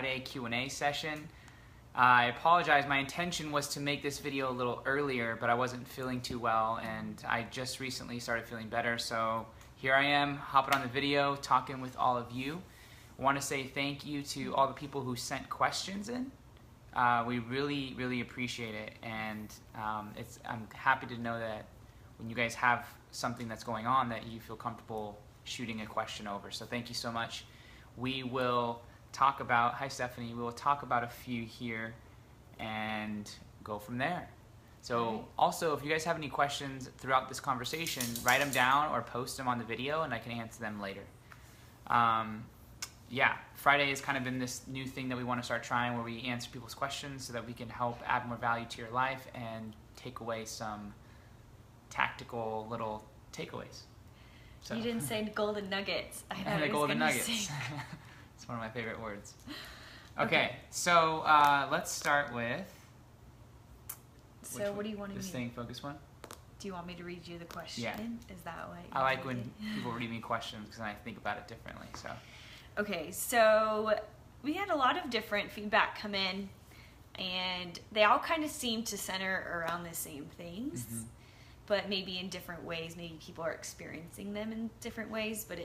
Friday Q&A session. I apologize, my intention was to make this video a little earlier, but I wasn't feeling too well and I just recently started feeling better, so here I am hopping on the video, talking with all of you. I want to say thank you to all the people who sent questions in. We really appreciate it, and I'm happy to know that when you guys have something that's going on that you feel comfortable shooting a question over. So thank you so much. We will talk about, hi Stephanie, we will talk about a few here and go from there. So also, if you guys have any questions throughout this conversation, write them down or post them on the video and I can answer them later. Yeah, Friday has kind of been this new thing that we want to start trying where we answer people's questions so that we can help add more value to your life and take away some tactical little takeaways. So. You didn't say golden nuggets. I thought the golden nuggets. It's one of my favorite words. Okay, so let's start with. So what do you want to do? The staying focused one? Do you want me to read you the question? Yeah. Is that what I like when people read me questions because then I think about it differently. So. Okay, so we had a lot of different feedback come in, and they all kind of seem to center around the same things, but maybe in different ways. Maybe people are experiencing them in different ways, but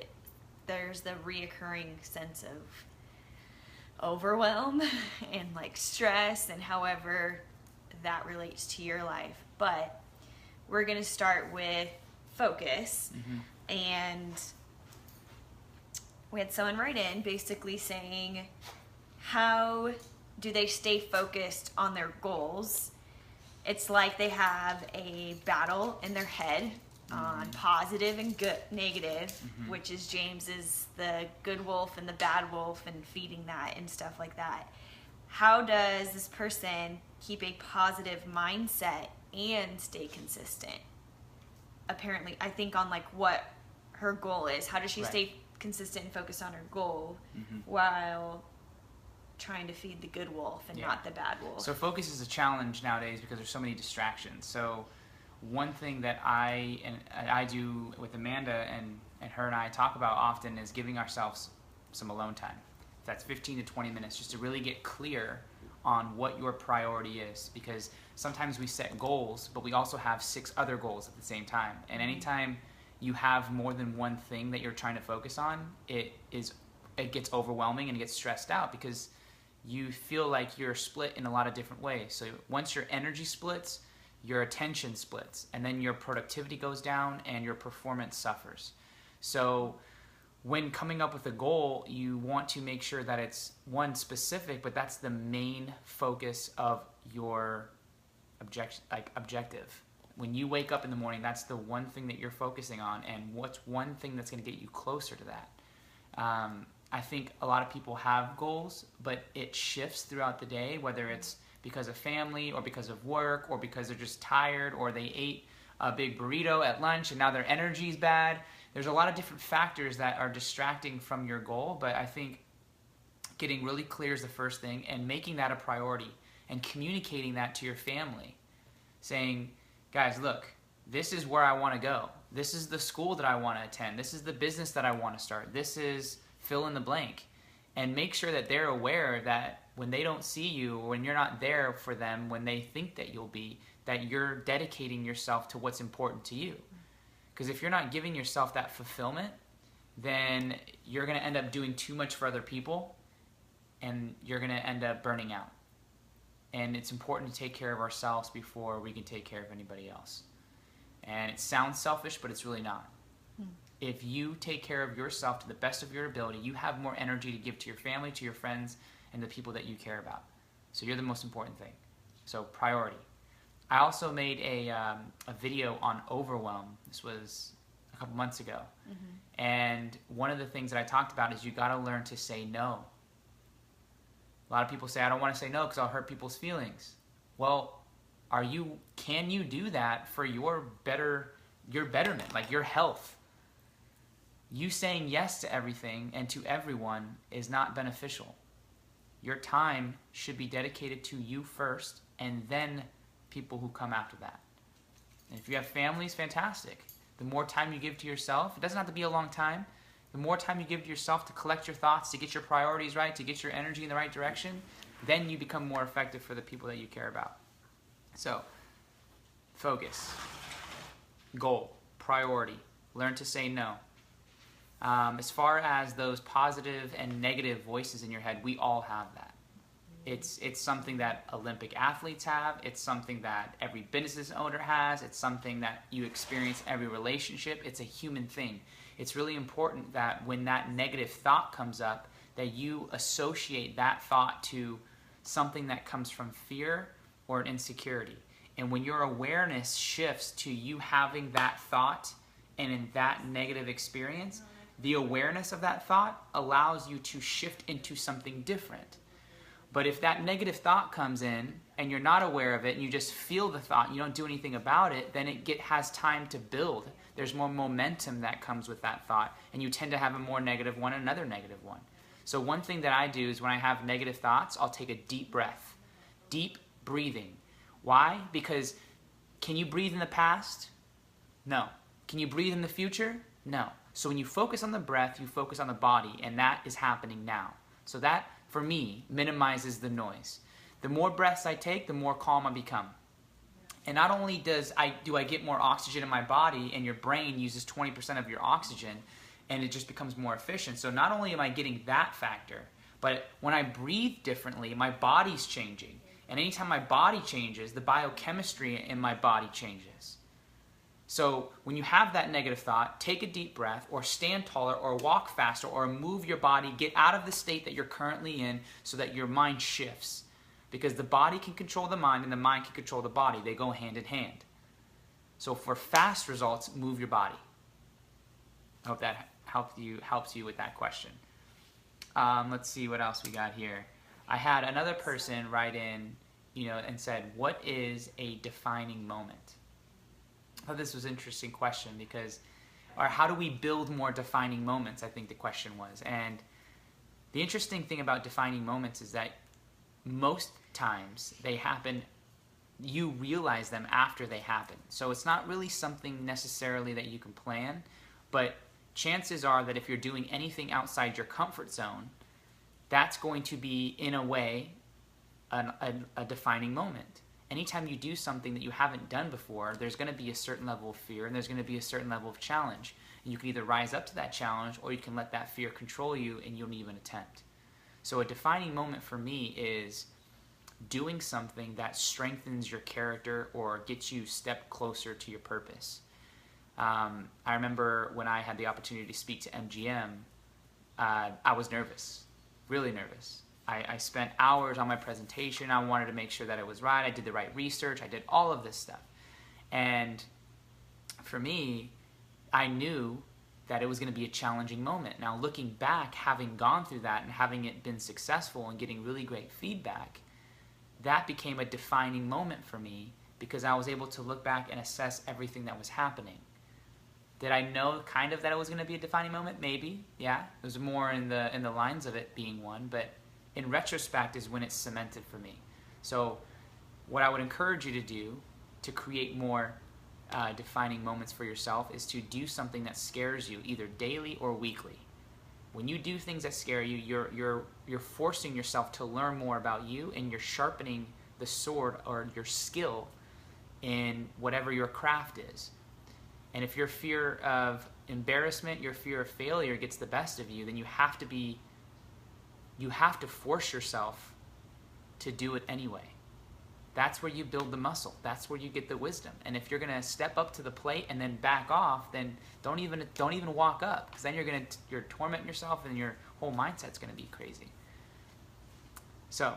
there's the reoccurring sense of overwhelm and like stress and however that relates to your life. But we're going to start with focus, and we had someone write in basically saying, how do they stay focused on their goals? It's like they have a battle in their head on positive and negative, which is James's the good wolf and the bad wolf and feeding that and stuff like that. How does this person keep a positive mindset and stay consistent? Apparently, I think on like what her goal is. How does she stay consistent and focus on her goal while trying to feed the good wolf and not the bad wolf? So focus is a challenge nowadays because there's so many distractions. So one thing that I do with Amanda and her and I talk about often is giving ourselves some alone time. That's 15 to 20 minutes just to really get clear on what your priority is, because sometimes we set goals but we also have 6 other goals at the same time, and anytime you have more than one thing that you're trying to focus on, it gets overwhelming and it gets stressed out because you feel like you're split in a lot of different ways. So once your energy splits, your attention splits, and then your productivity goes down and your performance suffers. So when coming up with a goal, you want to make sure that it's one specific, but that's the main focus of your objective. When you wake up in the morning, that's the one thing that you're focusing on, and what's one thing that's going to get you closer to that. I think a lot of people have goals, but it shifts throughout the day, whether it's because of family or because of work or because they're just tired or they ate a big burrito at lunch and now their energy's bad. There's a lot of different factors that are distracting from your goal, but I think getting really clear is the first thing, and making that a priority and communicating that to your family, saying, guys, look, this is where I want to go. This is the school that I want to attend. This is the business that I want to start. This is fill in the blank. And make sure that they're aware that when they don't see you, or when you're not there for them, when they think that you'll be, that you're dedicating yourself to what's important to you. Because if you're not giving yourself that fulfillment, then you're going to end up doing too much for other people, and you're going to end up burning out. And it's important to take care of ourselves before we can take care of anybody else. And it sounds selfish, but it's really not. If you take care of yourself to the best of your ability, you have more energy to give to your family, to your friends, and the people that you care about. So you're the most important thing. So priority. I also made a video on overwhelm. This was a couple months ago. And one of the things that I talked about is you got to learn to say no. A lot of people say, I don't want to say no because I'll hurt people's feelings. Well, can you do that for your betterment, like your health? You saying yes to everything and to everyone is not beneficial. Your time should be dedicated to you first, and then people who come after that. And if you have families, fantastic. The more time you give to yourself, it doesn't have to be a long time. The more time you give to yourself to collect your thoughts, to get your priorities right, to get your energy in the right direction, then you become more effective for the people that you care about. So, focus, goal, priority, learn to say no. As far as those positive and negative voices in your head, we all have that. It's something that Olympic athletes have. It's something that every business owner has. It's something that you experience in every relationship. It's a human thing. It's really important that when that negative thought comes up, that you associate that thought to something that comes from fear or an insecurity. And when your awareness shifts to you having that thought and in that negative experience, the awareness of that thought allows you to shift into something different. But if that negative thought comes in and you're not aware of it and you just feel the thought and you don't do anything about it, then it has time to build. There's more momentum that comes with that thought, and you tend to have a more negative one and another negative one. So one thing that I do is when I have negative thoughts, I'll take a deep breath. Deep breathing. Why? Because can you breathe in the past? No. Can you breathe in the future? No. So when you focus on the breath, you focus on the body, and that is happening now. So that, for me, minimizes the noise. The more breaths I take, the more calm I become. And not only do I get more oxygen in my body, and your brain uses 20% of your oxygen, and it just becomes more efficient. So not only am I getting that factor, but when I breathe differently, my body's changing. And anytime my body changes, the biochemistry in my body changes. So when you have that negative thought, take a deep breath, or stand taller, or walk faster, or move your body, get out of the state that you're currently in so that your mind shifts. Because the body can control the mind and the mind can control the body. They go hand in hand. So for fast results, move your body. I hope that helps you with that question. Let's see what else we got here. I had another person write in, and said, what is a defining moment? I thought this was an interesting question or how do we build more defining moments, I think the question was. And the interesting thing about defining moments is that most times they happen, you realize them after they happen. So it's not really something necessarily that you can plan, but chances are that if you're doing anything outside your comfort zone, that's going to be, in a way, a defining moment. Anytime you do something that you haven't done before, there's going to be a certain level of fear and there's going to be a certain level of challenge. And you can either rise up to that challenge or you can let that fear control you and you don't even attempt. So a defining moment for me is doing something that strengthens your character or gets you a step closer to your purpose. I remember when I had the opportunity to speak to MGM, I was nervous, really nervous. I spent hours on my presentation. I wanted to make sure that it was right. I did the right research. I did all of this stuff. And for me, I knew that it was going to be a challenging moment. Now, looking back, having gone through that and having it been successful and getting really great feedback, that became a defining moment for me because I was able to look back and assess everything that was happening. Did I know kind of that it was going to be a defining moment? Maybe, yeah. It was more in the lines of it being one, but in retrospect is when it's cemented for me. So what I would encourage you to do to create more defining moments for yourself is to do something that scares you, either daily or weekly. When you do things that scare you, you're forcing yourself to learn more about you, and you're sharpening the sword or your skill in whatever your craft is. And if your fear of embarrassment, your fear of failure gets the best of you, then you have to force yourself to do it anyway. That's where you build the muscle. That's where you get the wisdom. And if you're going to step up to the plate and then back off, then don't even walk up, because then you're tormenting yourself and your whole mindset's going to be crazy. So,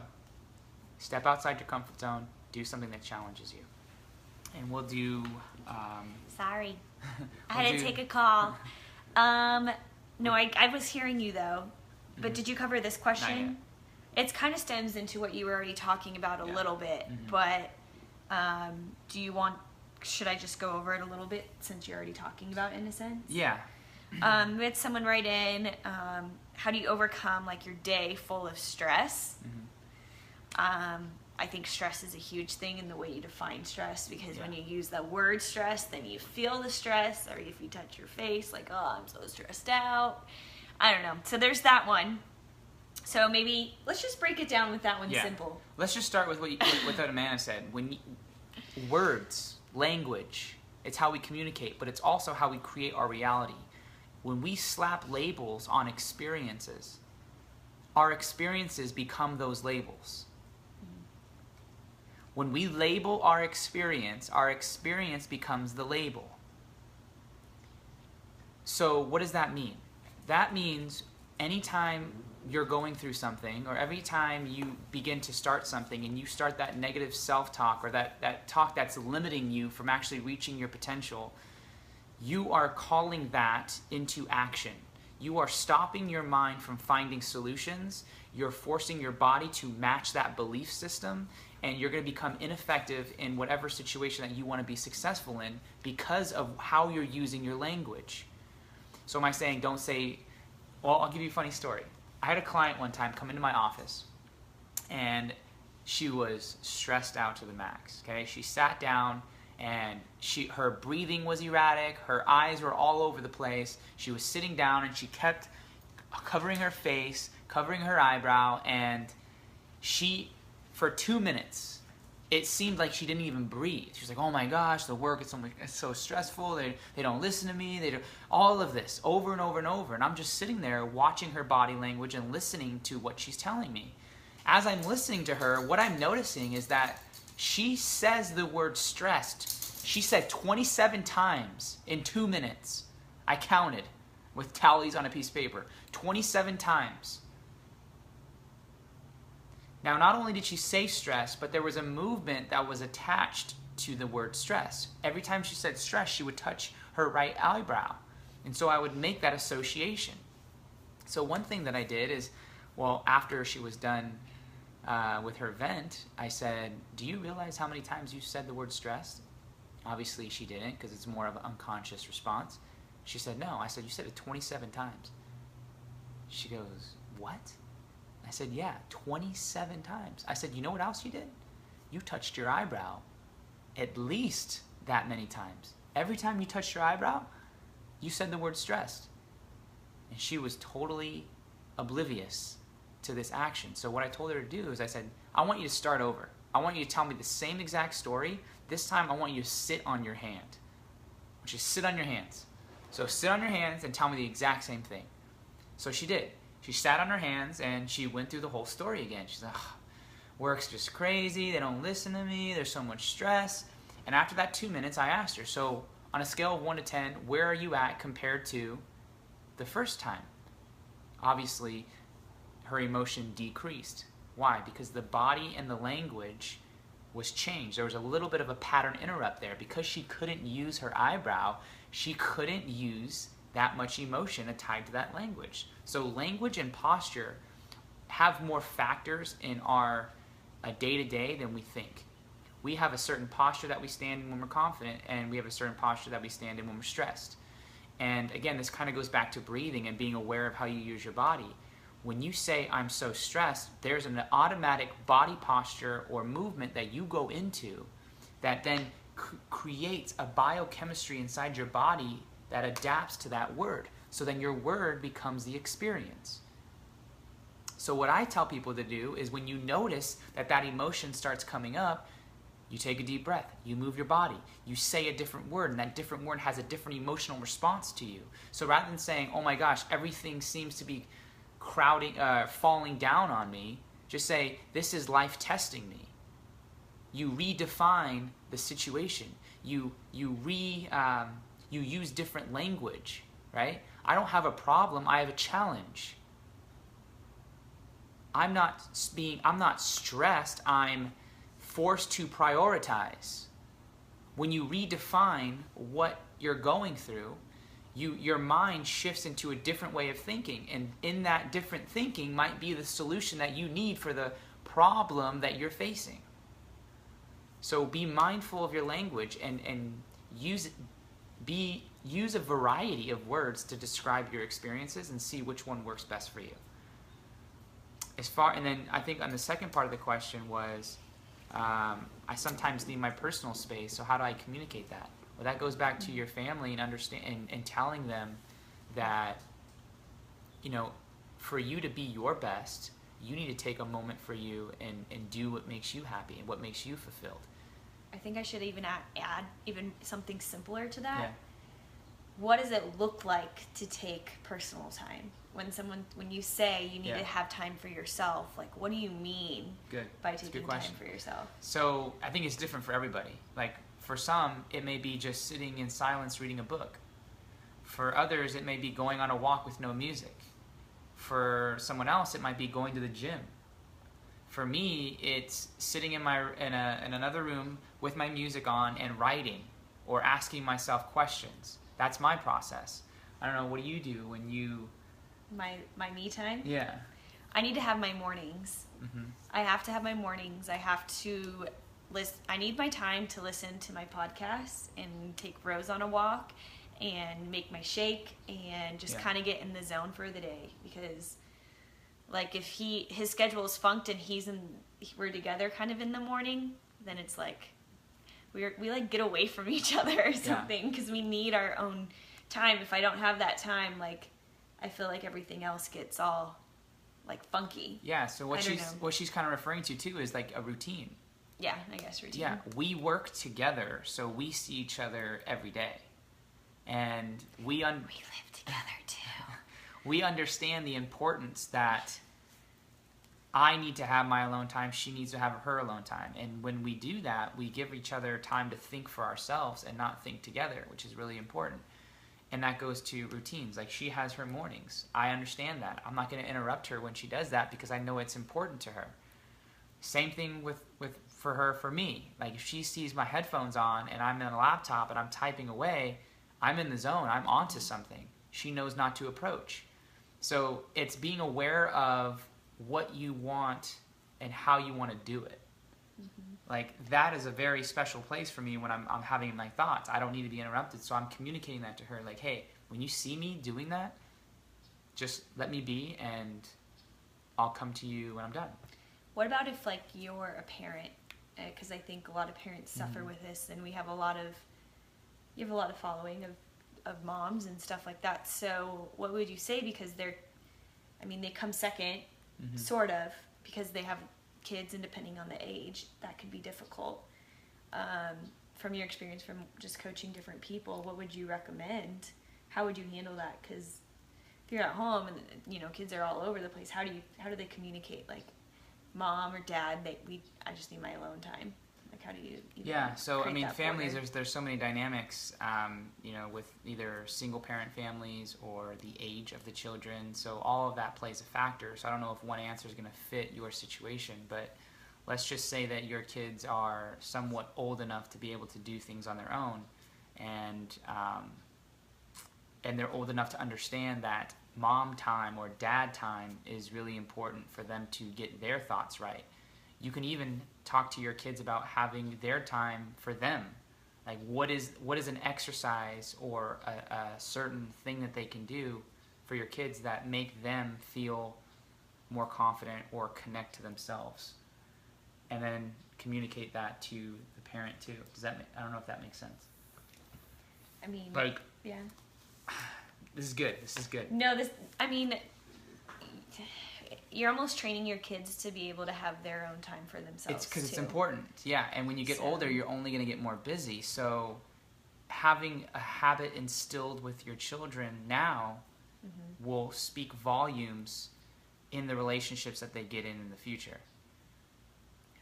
step outside your comfort zone. Do something that challenges you. And we'll do... Sorry. I had to take a call. No, I was hearing you, though. But did you cover this question? It kind of stems into what you were already talking about a little bit. But should I just go over it a little bit since you're already talking about innocence? Yeah. We had someone write in, how do you overcome like your day full of stress? I think stress is a huge thing in the way you define stress, because Yeah. when you use the word stress, then you feel the stress, or if you touch your face, like, oh, I'm so stressed out. I don't know. So there's that one. So maybe let's just break it down with that one simple. Let's just start with what Amanda said. Words, language, it's how we communicate, but it's also how we create our reality. When we slap labels on experiences, our experiences become those labels. When we label our experience becomes the label. So what does that mean? That means anytime you're going through something, or every time you begin to start something and you start that negative self-talk, or that talk that's limiting you from actually reaching your potential, you are calling that into action. You are stopping your mind from finding solutions. You're forcing your body to match that belief system, and you're going to become ineffective in whatever situation that you want to be successful in because of how you're using your language. So am I saying don't say, well, I'll give you a funny story. I had a client one time come into my office, and she was stressed out to the max. Okay, she sat down, and her breathing was erratic. Her eyes were all over the place. She was sitting down, and she kept covering her face, covering her eyebrow, and for 2 minutes, it seemed like she didn't even breathe. She was like, oh my gosh, the work is so stressful. They don't listen to me. All of this over and over and over. And I'm just sitting there watching her body language and listening to what she's telling me. As I'm listening to her, what I'm noticing is that she says the word stressed. She said 27 times in 2 minutes. I counted with tallies on a piece of paper. 27 times. Now, not only did she say stress, but there was a movement that was attached to the word stress. Every time she said stress, she would touch her right eyebrow. And so I would make that association. So one thing that I did is, well, after she was done with her vent, I said, do you realize how many times you said the word stress? Obviously she didn't, because it's more of an unconscious response. She said, no. I said, you said it 27 times. She goes, what? I said, yeah, 27 times. I said, you know what else you did? You touched your eyebrow at least that many times. Every time you touched your eyebrow, you said the word stressed. And she was totally oblivious to this action. So what I told her to do is I said, I want you to start over. I want you to tell me the same exact story. This time I want you to sit on your hand. I want you to sit on your hands. So sit on your hands and tell me the exact same thing. So she did. She sat on her hands and she went through the whole story again. She's like, oh, work's just crazy. They don't listen to me. There's so much stress. And after that 2 minutes, I asked her, so on a scale of 1 to 10, where are you at compared to the first time? Obviously, her emotion decreased. Why? Because the body and the language was changed. There was a little bit of a pattern interrupt there. Because she couldn't use her eyebrow, she couldn't use that much emotion tied to that language. So language and posture have more factors in our day-to-day than we think. We have a certain posture that we stand in when we're confident, and we have a certain posture that we stand in when we're stressed. And again, this kind of goes back to breathing and being aware of how you use your body. When you say, I'm so stressed, there's an automatic body posture or movement that you go into that then creates a biochemistry inside your body that adapts to that word. So then your word becomes the experience. So what I tell people to do is when you notice that that emotion starts coming up, you take a deep breath, you move your body, you say a different word, and that different word has a different emotional response to you. So rather than saying, oh my gosh, everything seems to be falling down on me, just say, this is life testing me. You redefine the situation. You use different language, right? I don't have a problem, I have a challenge. I'm not stressed, I'm forced to prioritize. When you redefine what you're going through, your mind shifts into a different way of thinking, and in that different thinking might be the solution that you need for the problem that you're facing. So be mindful of your language and use a variety of words to describe your experiences and see which one works best for you. And then I think on the second part of the question was, I sometimes need my personal space. So how do I communicate that? Well, that goes back to your family and understand and telling them that, you know, for you to be your best, you need to take a moment for you and do what makes you happy and what makes you fulfilled. I think I should even add even something simpler to that. Yeah. What does it look like to take personal time? When you say you need to have time for yourself, like what do you mean by taking time for yourself? So I think it's different for everybody. Like for some, it may be just sitting in silence reading a book. For others, it may be going on a walk with no music. For someone else, it might be going to the gym. For me, it's sitting in another room with my music on and writing or asking myself questions. That's my process. I don't know, what do you do when you... My me time? Yeah. I need to have my mornings. Mm-hmm. I have to have my mornings. I have to I need my time to listen to my podcasts and take Rose on a walk and make my shake and just kind of get in the zone for the day. Because like if his schedule is funked and we're together kind of in the morning, then it's like we like get away from each other or something because we need our own time. If I don't have that time, like I feel like everything else gets all like funky. Yeah, so what she's kind of referring to too is like a routine. Yeah, I guess routine. Yeah, we work together, so we see each other every day. And we live together too. We understand the importance that I need to have my alone time, she needs to have her alone time. And when we do that, we give each other time to think for ourselves and not think together, which is really important. And that goes to routines. Like she has her mornings. I understand that. I'm not going to interrupt her when she does that because I know it's important to her. Same thing for me. Like if she sees my headphones on and I'm on a laptop and I'm typing away, I'm in the zone. I'm onto something. She knows not to approach. So it's being aware of what you want and how you want to do it. Mm-hmm. Like that is a very special place for me when I'm having my thoughts. I don't need to be interrupted, so I'm communicating that to her. Like, hey, when you see me doing that, just let me be, and I'll come to you when I'm done. What about if like you're a parent? Because I think a lot of parents suffer with this, and you have a lot of following of moms and stuff like that. So what would you say? Because they come second, sort of, because they have kids, and depending on the age, that could be difficult. From your experience from just coaching different people, what would you recommend? How would you handle that? Because if you're at home and kids are all over the place, how do they communicate? Like, mom or dad, I just need my alone time. Like, how do you? So I mean, families. There's so many dynamics. With either single parent families or the age of the children. So all of that plays a factor. So I don't know if one answer is going to fit your situation, but let's just say that your kids are somewhat old enough to be able to do things on their own, and they're old enough to understand that mom time or dad time is really important for them to get their thoughts right. You can even talk to your kids about having their time for them. Like what is an exercise or a certain thing that they can do for your kids that make them feel more confident or connect to themselves, and then communicate that to the parent too. I don't know if that makes sense. I mean, yeah. This is good. No, you're almost training your kids to be able to have their own time for themselves. It's because it's important, yeah. And when you get older, you're only going to get more busy. So having a habit instilled with your children now will speak volumes in the relationships that they get in the future.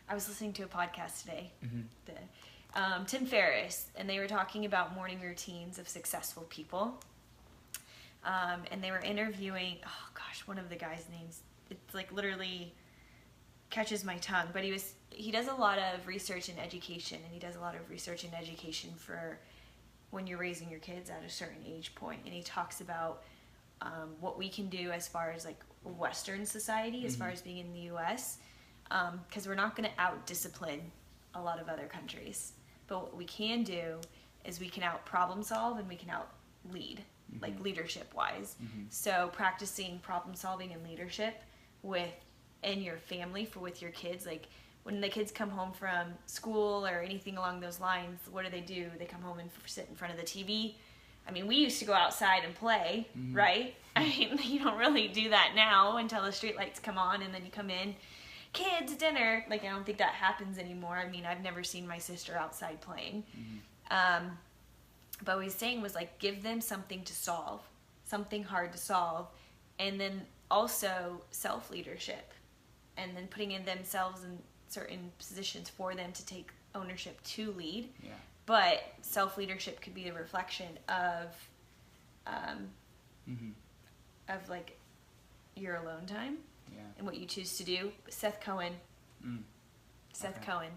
I was listening to a podcast today, Tim Ferriss, and they were talking about morning routines of successful people. And they were interviewing, one of the guys' names, it's like literally catches my tongue, but he does a lot of research in education, and he does a lot of research in education for when you're raising your kids at a certain age point. And he talks about what we can do as far as like Western society, as far as being in the U.S., because we're not going to out-discipline a lot of other countries. But what we can do is we can out-problem solve and we can out-lead, like leadership-wise. So practicing problem-solving and leadership with in your family with your kids. Like when the kids come home from school or anything along those lines, what do? They come home and sit in front of the TV. I mean, we used to go outside and play, right? I mean, you don't really do that now until the street lights come on and then you come in, kids, dinner. Like, I don't think that happens anymore. I mean, I've never seen my sister outside playing. But what he was saying was, like, give them something to solve, something hard to solve, and then also self-leadership, and then putting in themselves in certain positions for them to take ownership to lead. Yeah. But self-leadership could be a reflection of like your alone time and what you choose to do. Seth Cohen. Seth Cohen.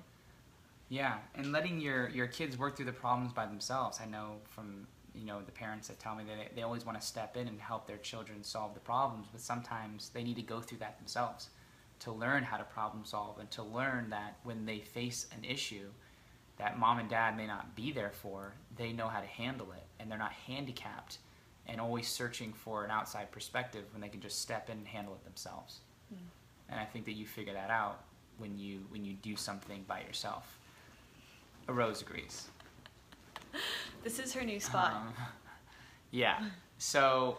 Yeah, and letting your kids work through the problems by themselves. I know from the parents that tell me that they always want to step in and help their children solve the problems, but sometimes they need to go through that themselves to learn how to problem solve and to learn that when they face an issue that mom and dad may not be there for, they know how to handle it, and they're not handicapped and always searching for an outside perspective when they can just step in and handle it themselves. And I think that you figure that out when you do something by yourself. A Rose agrees. This is her new spot. Yeah. So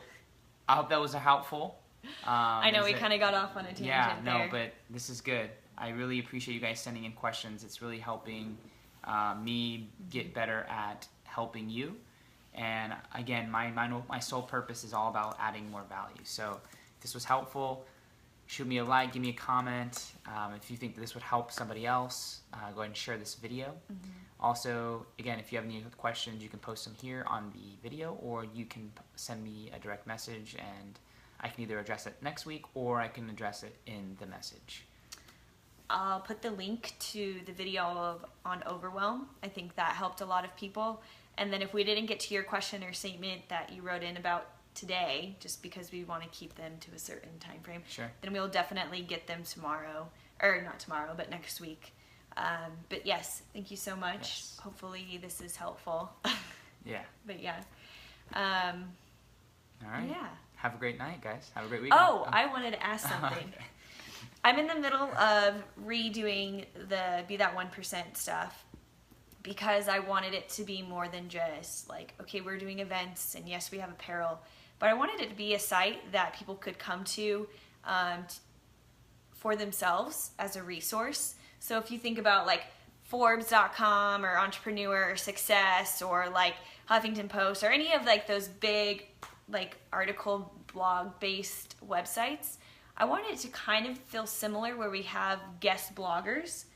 I hope that was helpful. I know we kind of got off on a tangent there. Yeah, no, but this is good. I really appreciate you guys sending in questions. It's really helping me get better at helping you. And again, my sole purpose is all about adding more value. So if this was helpful, shoot me a like, give me a comment. If you think that this would help somebody else, go ahead and share this video. Also, again, if you have any questions, you can post them here on the video, or you can send me a direct message, and I can either address it next week or I can address it in the message. I'll put the link to the video on overwhelm. I think that helped a lot of people. And then if we didn't get to your question or statement that you wrote in about today, just because we want to keep them to a certain time frame, then we'll definitely get them tomorrow, or not tomorrow, but next week. But yes, thank you so much. Yes. Hopefully this is helpful. Yeah. But yeah. All right. Yeah. Have a great night, guys. Have a great weekend. Oh, I wanted to ask something. Okay. I'm in the middle of redoing the Be That 1% stuff because I wanted it to be more than just like, okay, we're doing events and yes, we have apparel, but I wanted it to be a site that people could come to for themselves as a resource. So if you think about like Forbes.com or Entrepreneur or Success or like Huffington Post or any of like those big like article blog based websites, I wanted it to kind of feel similar where we have guest bloggers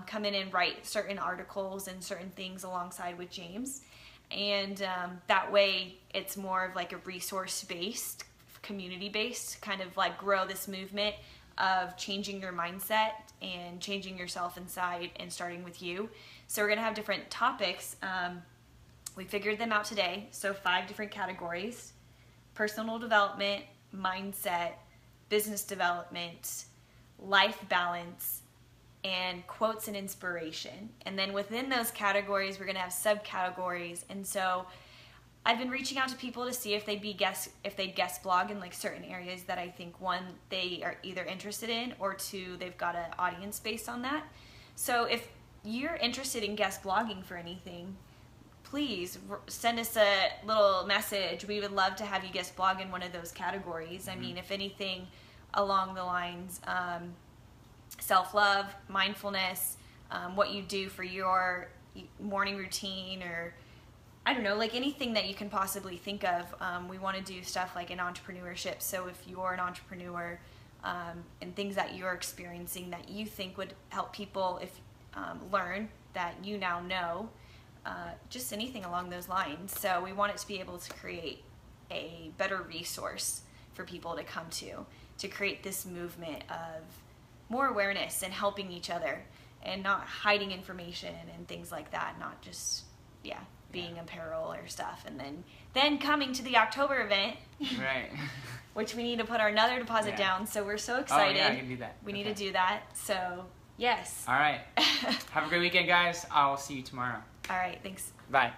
come in and write certain articles and certain things alongside with James. And that way it's more of like a resource based, community based, kind of like grow this movement of changing your mindset and changing yourself inside and starting with you. So we're going to have different topics. We figured them out today. So 5 different categories: personal development, mindset, business development, life balance, and quotes and inspiration. And then within those categories, we're going to have subcategories. And so I've been reaching out to people to see if they'd guest blog in like certain areas that I think, 1, they are either interested in, or 2, they've got an audience based on that. So if you're interested in guest blogging for anything, please send us a little message. We would love to have you guest blog in one of those categories. I mean, if anything along the lines, self-love, mindfulness, what you do for your morning routine, or I don't know, like anything that you can possibly think of. We want to do stuff like in entrepreneurship. So if you're an entrepreneur and things that you're experiencing that you think would help people learn that you now know, just anything along those lines. So we want it to be able to create a better resource for people to come to create this movement of more awareness and helping each other and not hiding information and things like that, not just, being apparel or stuff. And then coming to the October event, right, which we need to put another deposit down. So we're so excited. Oh, yeah, I can do that. We need to do that. So, yes. All right. Have a great weekend, guys. I'll see you tomorrow. All right. Thanks. Bye.